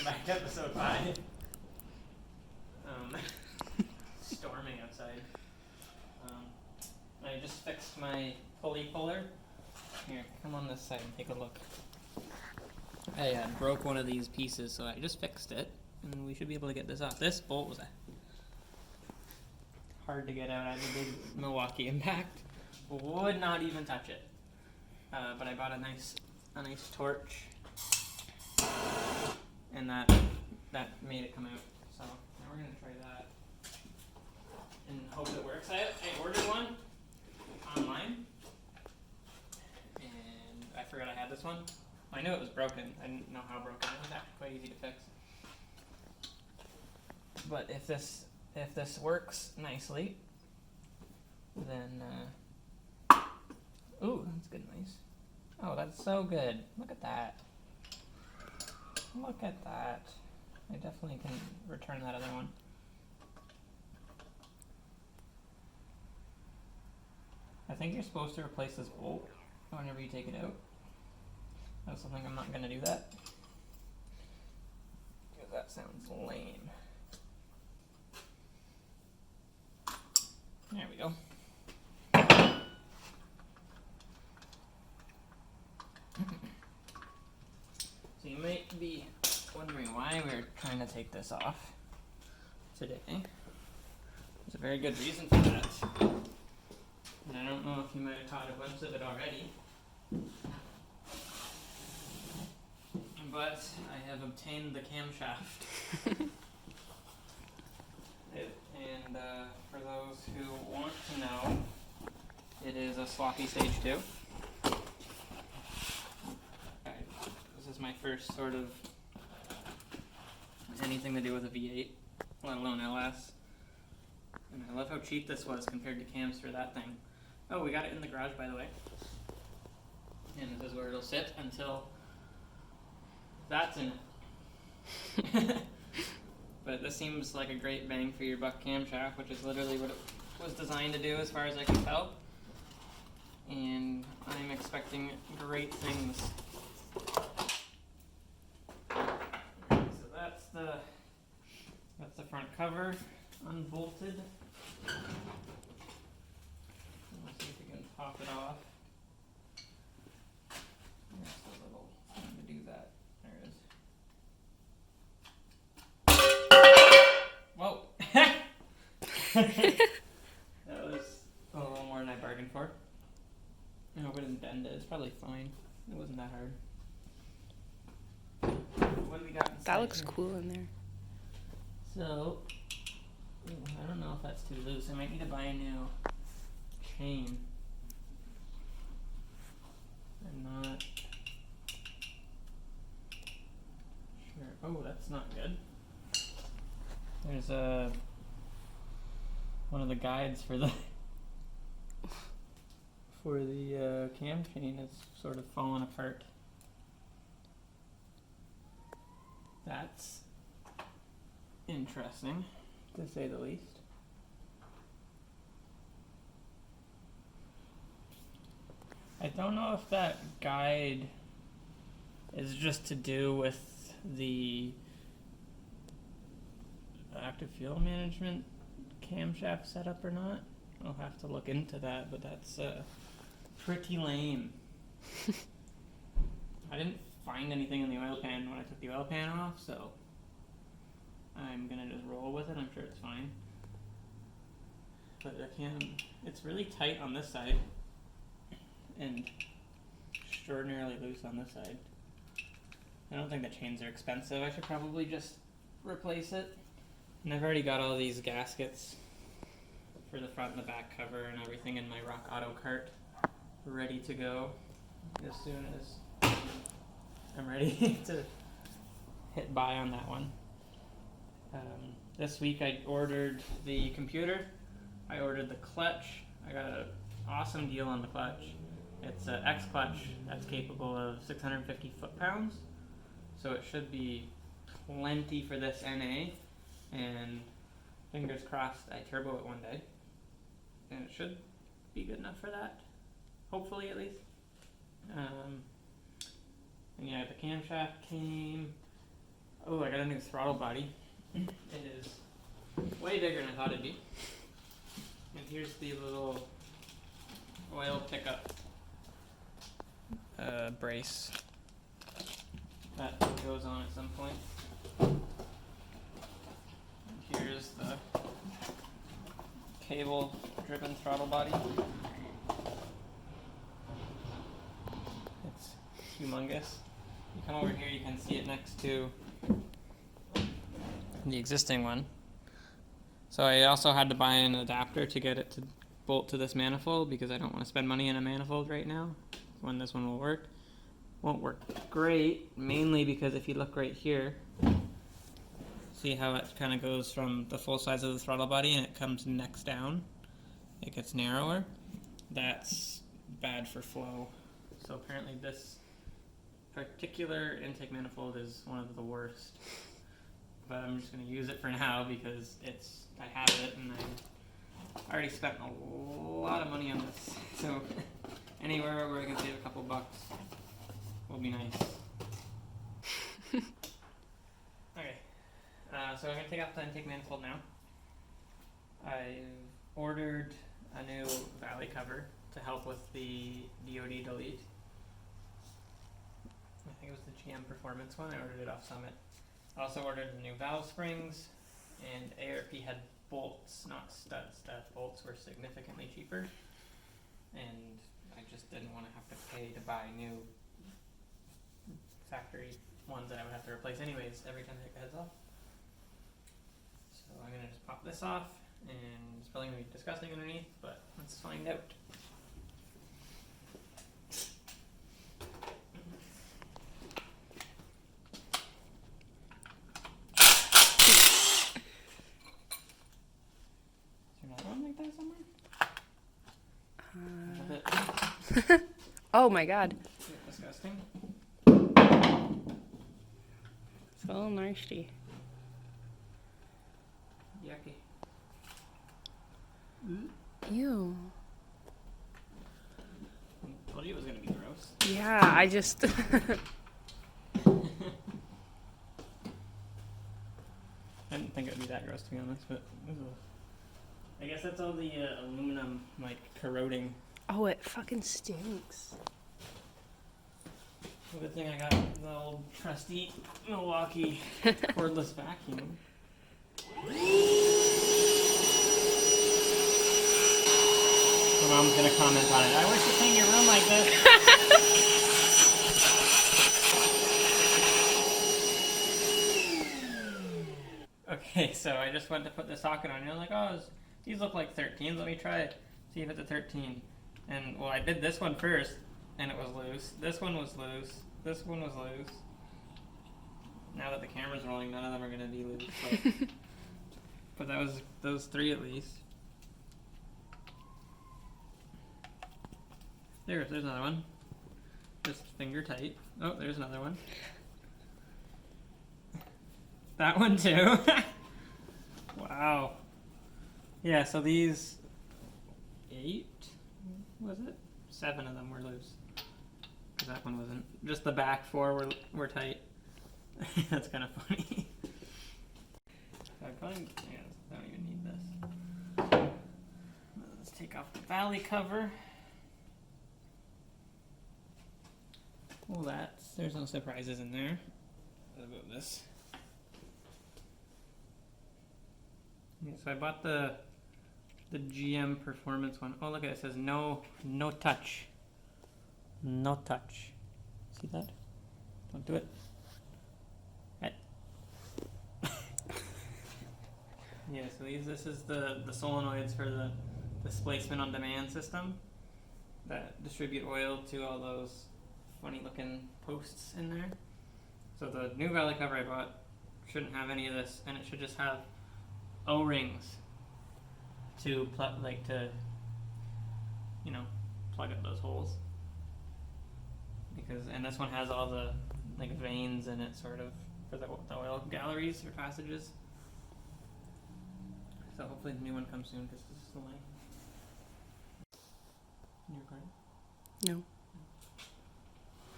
welcome back to episode 5. Storming outside. I just fixed my pulley puller. Here, come on this side and take a look. I broke one of these pieces, so I just fixed it, and we should be able to get this off. This bolt was hard to get out. I had a big Milwaukee impact. Would not even touch it. But I bought a nice torch, and that made it come out. So now we're gonna try that and hope it works. I ordered one online, and I forgot I had this one. I knew it was broken. I didn't know how broken. It was actually quite easy to fix. But if this works nicely, then ooh, that's good, nice. Oh, that's so good. Look at that. Look at that. I definitely can return that other one. I think you're supposed to replace this bolt whenever you take it out. That's something I'm not going to do that. Because that sounds lame. There we go. So you might be wondering why we're trying to take this off today. There's a very good reason for that. And I don't know if you might have caught a glimpse of it already. But I have obtained the camshaft. And for those who want to know, it is a sloppy stage 2. This is my first sort of anything to do with a V8, let alone LS. And I love how cheap this was compared to cams for that thing. Oh, we got it in the garage, by the way. And this is where it'll sit until that's in it. But this seems like a great bang for your buck camshaft, which is literally what it was designed to do as far as I can tell. And I'm expecting great things. So that's the front cover unbolted. We'll see if we can pop it off. There's the little thing to do that. There it is. Whoa! That was a little more than I bargained for. I hope it didn't bend it. It's probably fine. It wasn't that hard. What do we got inside? That looks here? cool in there. So, I don't know if that's too loose. I might need to buy a new chain. I'm not sure. Oh, that's not good. There's one of the guides for the cam chain is sort of falling apart. That's interesting, to say the least. I don't know if that guide is just to do with the active fuel management camshaft setup or not. I'll have to look into that, but that's pretty lame. I didn't find anything in the oil pan when I took the oil pan off, so I'm gonna just roll with it. I'm sure it's fine. But it's really tight on this side and extraordinarily loose on this side. I don't think the chains are expensive. I should probably just replace it. And I've already got all these gaskets for the front and the back cover and everything in my Rock Auto cart ready to go as soon as I'm ready to hit buy on that one. This week I ordered the computer, I ordered the clutch. I got an awesome deal on the clutch. It's an X clutch that's capable of 650 foot-pounds, so it should be plenty for this NA, and fingers crossed I turbo it one day, and it should be good enough for that, hopefully at least. And yeah, the camshaft came. Oh, I got a new throttle body. It is way bigger than I thought it'd be. And here's the little oil pickup brace that goes on at some point. And here's the cable driven throttle body. It's humongous. You come over here, you can see it next to the existing one. So I also had to buy an adapter to get it to bolt to this manifold because I don't want to spend money in a manifold right now when this one will work. Won't work great, mainly because if you look right here, see how it kind of goes from the full size of the throttle body and it comes next down. It gets narrower. That's bad for flow. So apparently this particular intake manifold is one of the worst. But I'm just going to use it for now because I have it and I already spent a lot of money on this. So anywhere where I can save a couple bucks will be nice. Okay, so I'm going to take off the intake manifold now. I've ordered a new valley cover to help with the DOD delete. I think it was the GM Performance one. I ordered it off Summit. I also ordered the new valve springs, and ARP had bolts, not studs. Stud bolts were significantly cheaper, and I just didn't want to have to pay to buy new factory ones that I would have to replace anyways every time I take the heads off. So I'm going to just pop this off, and it's probably going to be disgusting underneath, but let's find out. Oh my god. Disgusting. So nasty. Yucky. Ew. I told you it was gonna be gross. Yeah, I just... I didn't think it would be that gross, to be honest, but I guess that's all the aluminum, like, corroding. Oh, it fucking stinks. Good thing I got the old trusty Milwaukee cordless vacuum. My mom's gonna comment on it. I wish you cleaned your room like this. Okay, so I just went to put the socket on. You're like, oh, these look like 13s. Let me try it. See if it's a 13. And, well, I did this one first, and it was loose. This one was loose. This one was loose. Now that the camera's rolling, none of them are going to be loose. But that was those three at least. There's another one. Just finger tight. Oh, there's another one. That one too. Wow. Yeah, so these 8, was it? 7 of them were loose. That one wasn't. Just the back 4 were tight. That's kind of funny. I probably, yeah, I don't even need this. Let's take off the valley cover. Well, there's no surprises in there. What about this? Yeah, so I bought the GM Performance one. Oh, look at it. It says no touch. No touch. See that? Don't do it. Right. Yeah, so this is the solenoids for the displacement on demand system that distribute oil to all those funny looking posts in there. So the new valley cover I bought shouldn't have any of this, and it should just have O-rings to plug up those holes. And this one has all the like veins in it, sort of, for the oil galleries or passages. So hopefully the new one comes soon, because this is the way. Can you record? No.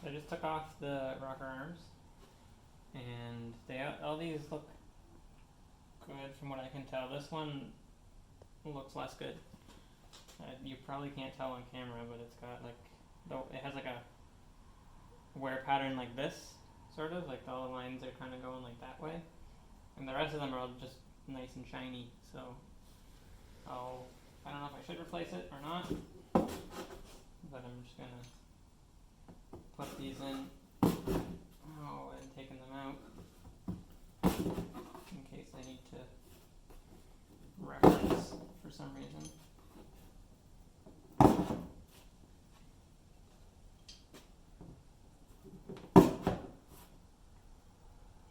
I just took off the rocker arms, and all these look good from what I can tell. This one looks less good. You probably can't tell on camera, but it's got like, it has like a wear pattern like this, sort of, like all the lines are kind of going like that way, and the rest of them are all just nice and shiny, so I don't know if I should replace it or not, but I'm just gonna put these in, and taking them out in case I need to reference for some reason.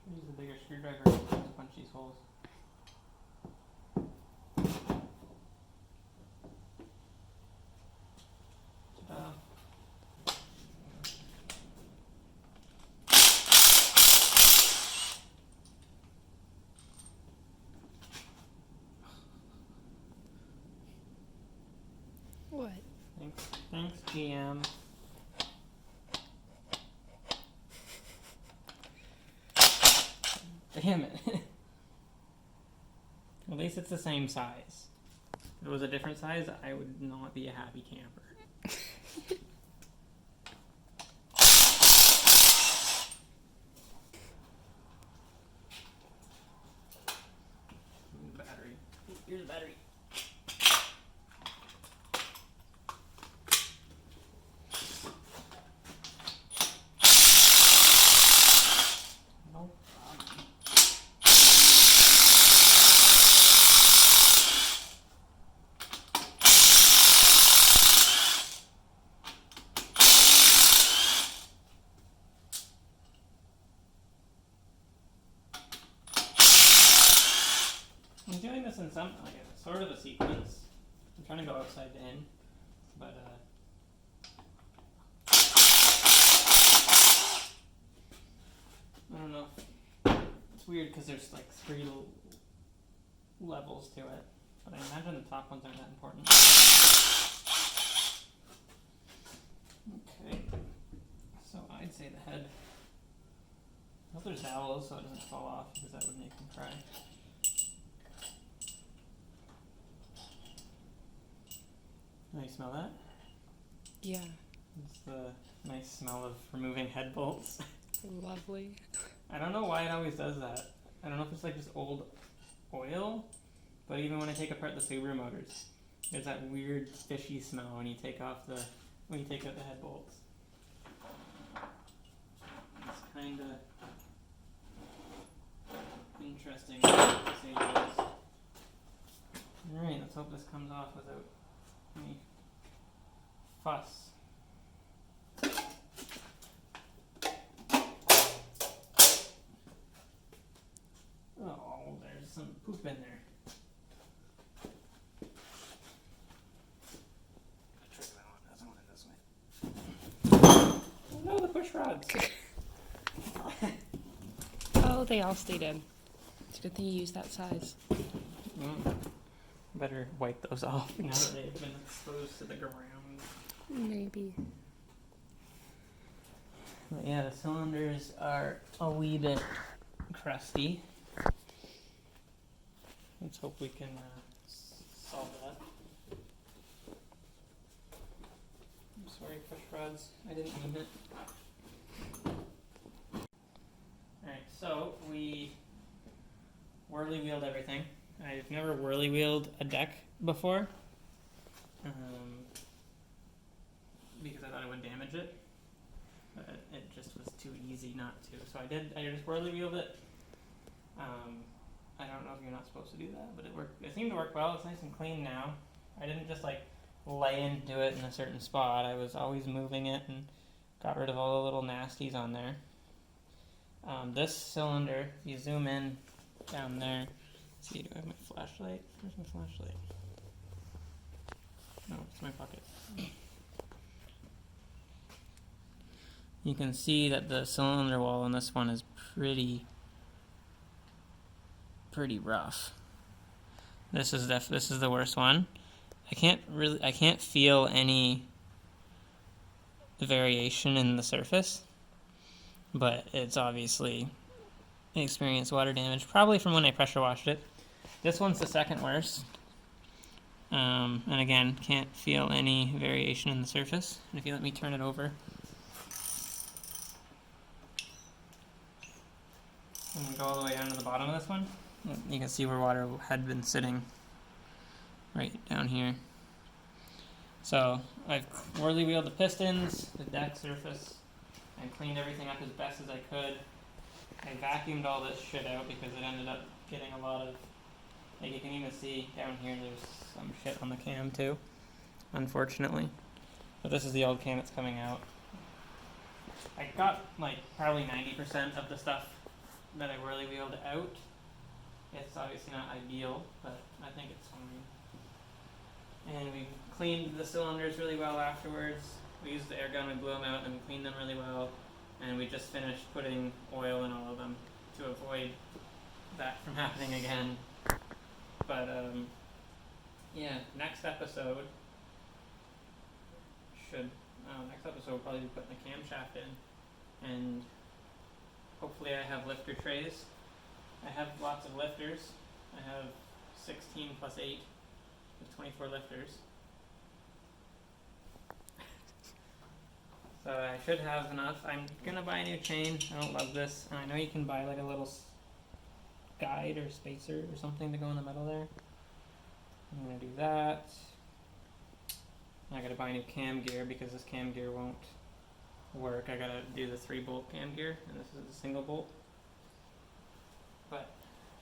Use a bigger screwdriver to punch these holes. Ta-da. What? Thanks, GM. Damn it. At least it's the same size. If it was a different size, I would not be a happy camper. Battery. Here's the battery. I'm doing this in some, like, a sort of a sequence. I'm trying to go outside in, but I don't know. It's weird because there's like 3 levels to it, but I imagine the top ones aren't that important. Okay, so I'd say the head. I hope there's dowels so it doesn't fall off, because that would make me cry. Oh, you smell that? Yeah. It's the nice smell of removing head bolts. Lovely. I don't know why it always does that. I don't know if it's like just old oil, but even when I take apart the Subaru motors, there's that weird fishy smell when you take out the head bolts. It's kind of interesting to say the least. Alright, let's hope this comes off without any fuss. Oh, there's some poop in there. Try that one. That's one this way. Oh no, the push rods. Oh, they all stayed in. It's a good thing you used that size. Better wipe those off now that they've been exposed to the ground. Maybe. But yeah, the cylinders are a wee bit crusty. Let's hope we can solve that. I'm sorry, push rods. I didn't mean it. Alright, so we whirly wheeled everything. I've never whirly wheeled a deck before, because I thought it would damage it, but it just was too easy not to. So I just whirly wheeled it. I don't know if you're not supposed to do that, but it worked. It seemed to work well. It's nice and clean now. I didn't just like lay into it in a certain spot. I was always moving it and got rid of all the little nasties on there. This cylinder, if you zoom in down there, see, do I have my flashlight? Where's my flashlight? No, it's in my pocket. You can see that the cylinder wall on this one is pretty rough. This is the worst one. I can't feel any variation in the surface, but it's obviously experienced water damage, probably from when I pressure washed it. This one's the second worst. And again, can't feel any variation in the surface. And if you let me turn it over, and go all the way down to the bottom of this one, you can see where water had been sitting right down here. So I've whirly wheeled the pistons, the deck surface, and cleaned everything up as best as I could. I vacuumed all this shit out because it ended up getting a lot of, like you can even see down here there's some shit on the cam too, unfortunately. But this is the old cam that's coming out. I got like probably 90% of the stuff that I whirly wheeled out. It's obviously not ideal, but I think it's fine. And we cleaned the cylinders really well afterwards. We used the air gun, we blew them out, and we cleaned them really well. And we just finished putting oil in all of them to avoid that from happening again. But yeah, next episode we'll probably be putting the camshaft in, and hopefully I have lifter trays. I have lots of lifters. I have 16 plus 8 with 24 lifters. So I should have enough. I'm gonna buy a new chain. I don't love this. And I know you can buy like a little guide or spacer or something to go in the middle there. I'm gonna do that. I gotta buy new cam gear because this cam gear won't work. I gotta do the 3-bolt cam gear, and this is the single bolt. But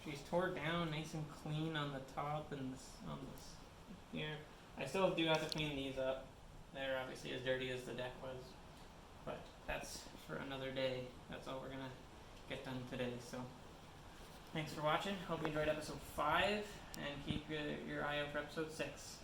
she's tore down nice and clean on the top and on this here. I still do have to clean these up. They're obviously as dirty as the deck was, but that's for another day. That's all we're gonna get done today. So thanks for watching. Hope you enjoyed episode 5, and keep your eye out for episode 6.